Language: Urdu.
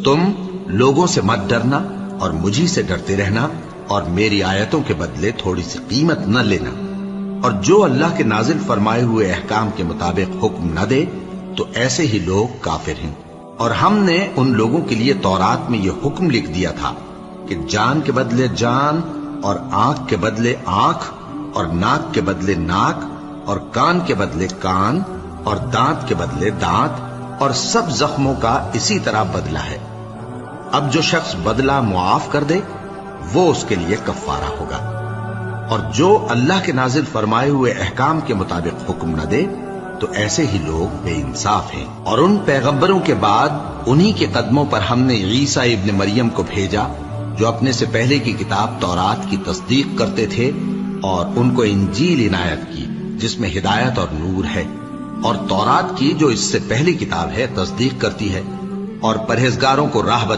تم لوگوں سے مت ڈرنا اور مجھی سے ڈرتے رہنا اور میری آیتوں کے بدلے تھوڑی سی قیمت نہ لینا، اور جو اللہ کے نازل فرمائے ہوئے احکام کے مطابق حکم نہ دے تو ایسے ہی لوگ کافر ہیں۔ اور ہم نے ان لوگوں کے لیے تورات میں یہ حکم لکھ دیا تھا کہ جان کے بدلے جان، اور آنکھ کے بدلے آنکھ، اور ناک کے بدلے ناک، اور کان کے بدلے کان، اور دانت کے بدلے دانت، اور سب زخموں کا اسی طرح بدلہ ہے۔ اب جو شخص بدلہ معاف کر دے وہ اس کے لیے کفارہ ہوگا، اور جو اللہ کے نازل فرمائے ہوئے احکام کے مطابق حکم نہ دے تو ایسے ہی لوگ بے انصاف ہیں۔ اور ان پیغمبروں کے بعد انہی کے قدموں پر ہم نے عیسیٰ ابن مریم کو بھیجا جو اپنے سے پہلے کی کتاب تورات کی تصدیق کرتے تھے، اور ان کو انجیل عنایت کی جس میں ہدایت اور نور ہے، اور تورات کی جو اس سے پہلی کتاب ہے تصدیق کرتی ہے، اور پرہیزگاروں کو راہ